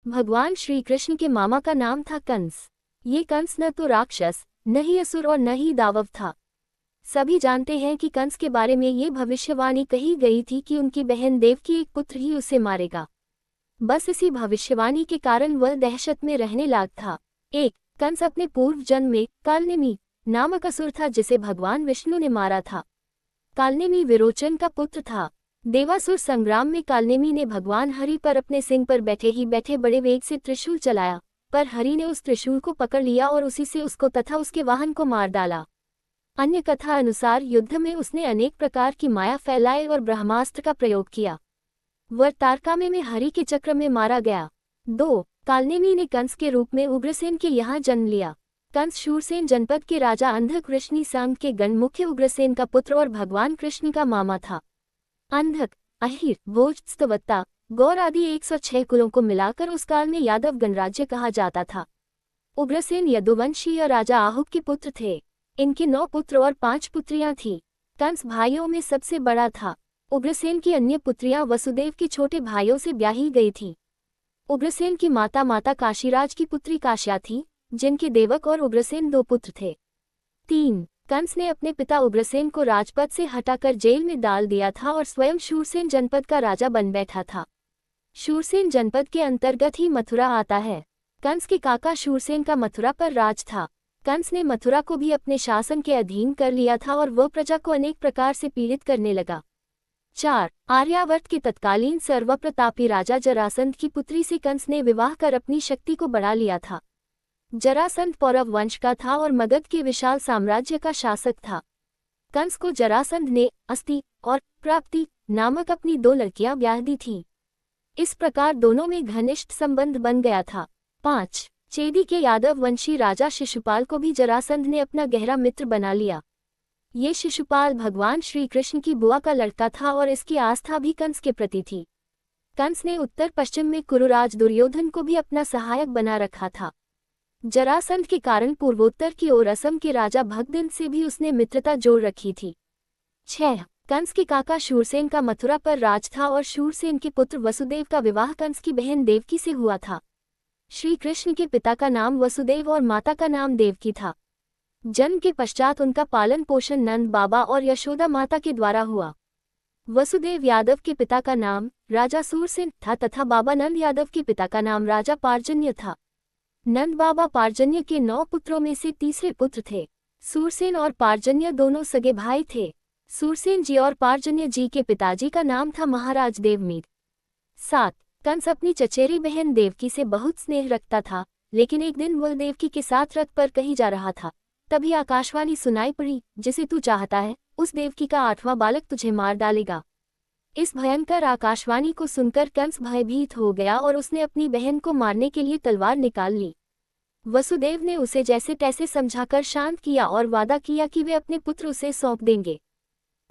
भगवान श्री कृष्ण के मामा का नाम था कंस। ये कंस न तो राक्षस, न ही असुर और न ही दानव था। सभी जानते हैं कि कंस के बारे में ये भविष्यवाणी कही गई थी कि उनकी बहन देवकी एक पुत्र ही उसे मारेगा। बस इसी भविष्यवाणी के कारण वह दहशत में रहने लगा था। एक कंस अपने पूर्व जन्म में कालनेमी नामक असुर था जिसे भगवान विष्णु ने मारा था। कालनेमी विरोचन का पुत्र था। देवासुर संग्राम में कालनेमी ने भगवान हरि पर अपने सिंह पर बैठे ही बैठे बड़े वेग से त्रिशूल चलाया, पर हरि ने उस त्रिशूल को पकड़ लिया और उसी से उसको तथा उसके वाहन को मार डाला। अन्य कथा अनुसार युद्ध में उसने अनेक प्रकार की माया फैलाई और ब्रह्मास्त्र का प्रयोग किया। वह तारकामे में हरि के चक्र में मारा गया। 2 कालनेमी ने कंस के रूप में उग्रसेन के यहाँ जन्म लिया। कंस शूरसेन जनपद के राजा अंधक वृष्णि संघ के गणमुख्य उग्रसेन का पुत्र और भगवान कृष्ण का मामा था। अंधक, अहिर, भोज, स्तवत्ता, गौर आदि 106 कुलों को मिलाकर उस काल में यादव गणराज्य कहा जाता था। उग्रसेन यदुवंशीय राजा आहुक के पुत्र थे। इनके 9 पुत्र और 5 पुत्रियां थीं। कंस भाइयों में सबसे बड़ा था। उग्रसेन की अन्य पुत्रियां वसुदेव के छोटे भाइयों से ब्याही गई थीं। उग्रसेन की माता काशीराज की पुत्री काश्या थी, जिनके देवक और उग्रसेन 2 पुत्र थे। 3 कंस ने अपने पिता उग्रसेन को राजपद से हटाकर जेल में डाल दिया था और स्वयं शूरसेन जनपद का राजा बन बैठा था। शूरसेन जनपद के अंतर्गत ही मथुरा आता है। कंस के काका शूरसेन का मथुरा पर राज था। कंस ने मथुरा को भी अपने शासन के अधीन कर लिया था और वह प्रजा को अनेक प्रकार से पीड़ित करने लगा। 4 आर्यावर्त के तत्कालीन सर्वप्रतापी राजा जरासंध की पुत्री से कंस ने विवाह कर अपनी शक्ति को बढ़ा लिया था। जरासंध पौरव वंश का था और मगध के विशाल साम्राज्य का शासक था। कंस को जरासंध ने अस्ति और प्राप्ति नामक अपनी 2 लड़कियां ब्याह दी थीं। इस प्रकार दोनों में घनिष्ठ संबंध बन गया था। 5 चेदी के यादव वंशी राजा शिशुपाल को भी जरासंध ने अपना गहरा मित्र बना लिया। ये शिशुपाल भगवान श्री कृष्ण की बुआ का लड़का था और इसकी आस्था भी कंस के प्रति थी। कंस ने उत्तर पश्चिम में कुरुराज दुर्योधन को भी अपना सहायक बना रखा था। जरासंध के कारण पूर्वोत्तर की ओर असम के राजा भगदत्त से भी उसने मित्रता जोड़ रखी थी। 6 कंस के काका शूरसेन का मथुरा पर राज था और शूरसेन के पुत्र वसुदेव का विवाह कंस की बहन देवकी से हुआ था। श्री कृष्ण के पिता का नाम वसुदेव और माता का नाम देवकी था। जन्म के पश्चात उनका पालन पोषण नंद बाबा और यशोदा माता के द्वारा हुआ। वसुदेव यादव के पिता का नाम राजा सूरसेन था तथा बाबा नंद यादव के पिता का नाम राजा पार्जन्य था। नंद बाबा पार्जन्य के 9 पुत्रों में से तीसरे पुत्र थे। सूरसेन और पार्जन्य दोनों सगे भाई थे। सूरसेन जी और पार्जन्य जी के पिताजी का नाम था महाराज देवमीद। 7 कंस अपनी चचेरी बहन देवकी से बहुत स्नेह रखता था, लेकिन एक दिन वह देवकी के साथ रथ पर कहीं जा रहा था। तभी आकाशवाणी सुनाई पड़ी, जिसे तू चाहता है उस देवकी का 8वां बालक तुझे मार डालेगा। इस भयंकर आकाशवाणी को सुनकर कंस भयभीत हो गया और उसने अपनी बहन को मारने के लिए तलवार निकाल ली। वसुदेव ने उसे जैसे तैसे समझाकर शांत किया और वादा किया कि वे अपने पुत्र उसे सौंप देंगे।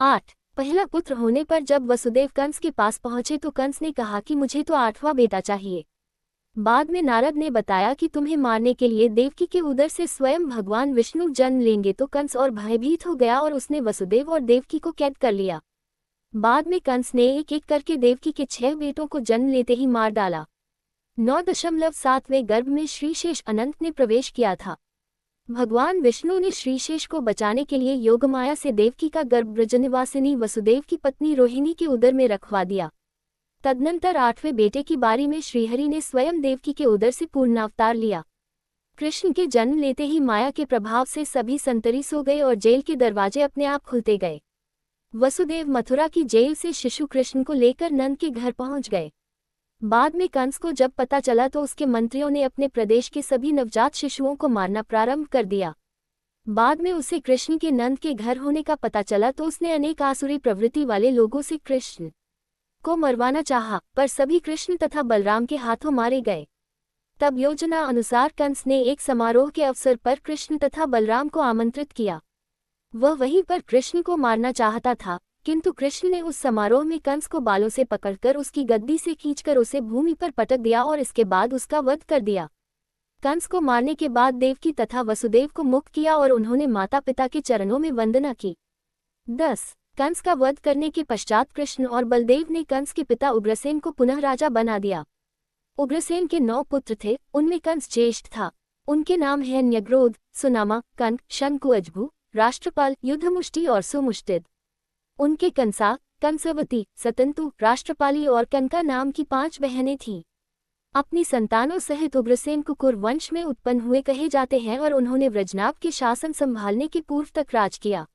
8 पहला पुत्र होने पर जब वसुदेव कंस के पास पहुंचे तो कंस ने कहा कि मुझे तो 8वां बेटा चाहिए। बाद में नारद ने बताया कि तुम्हें मारने के लिए देवकी के उदर से स्वयं भगवान विष्णु जन्म लेंगे, तो कंस और भयभीत हो गया और उसने वसुदेव और देवकी को कैद कर लिया। बाद में कंस ने एक एक करके देवकी के 6 बेटों को जन्म लेते ही मार डाला। 9.7वें गर्भ में श्रीशेष अनंत ने प्रवेश किया था। भगवान विष्णु ने श्रीशेष को बचाने के लिए योगमाया से देवकी का गर्भ ब्रजनिवासिनी वसुदेव की पत्नी रोहिणी के उदर में रखवा दिया। तदनंतर 8वें बेटे की बारी में श्रीहरि ने स्वयं देवकी के उदर से पूर्णावतार लिया। कृष्ण के जन्म लेते ही माया के प्रभाव से सभी संतरी सो गए और जेल के दरवाजे अपने आप खुलते गए। वसुदेव मथुरा की जेल से शिशु कृष्ण को लेकर नंद के घर पहुंच गए। बाद में कंस को जब पता चला तो उसके मंत्रियों ने अपने प्रदेश के सभी नवजात शिशुओं को मारना प्रारंभ कर दिया। बाद में उसे कृष्ण के नंद के घर होने का पता चला तो उसने अनेक आसुरी प्रवृत्ति वाले लोगों से कृष्ण को मरवाना चाहा, पर सभी कृष्ण तथा बलराम के हाथों मारे गए। तब योजना अनुसार कंस ने एक समारोह के अवसर पर कृष्ण तथा बलराम को आमंत्रित किया। वह वहीं पर कृष्ण को मारना चाहता था, किंतु कृष्ण ने उस समारोह में कंस को बालों से पकड़कर उसकी गद्दी से खींचकर उसे भूमि पर पटक दिया और इसके बाद उसका वध कर दिया। कंस को मारने के बाद देवकी तथा वसुदेव को मुक्त किया और उन्होंने माता पिता के चरणों में वंदना की। 10 कंस का वध करने के पश्चात कृष्ण और बलदेव ने कंस के पिता उग्रसेन को पुनः राजा बना दिया। उग्रसेन के 9 पुत्र थे, उनमें कंस ज्येष्ठ था। उनके नाम हैं न्यग्रोध, सुनामा, कनक, शंकुअजभु, राष्ट्रपाल, युद्धमुष्टि और सुमुष्टिद। उनके कंसा, कंसवती, सतंतु, राष्ट्रपाली और कनका नाम की 5 बहनें थीं। अपनी संतानों सहित उग्रसेन कुकुर वंश में उत्पन्न हुए कहे जाते हैं और उन्होंने व्रजनाभ के शासन संभालने के पूर्व तक राज किया।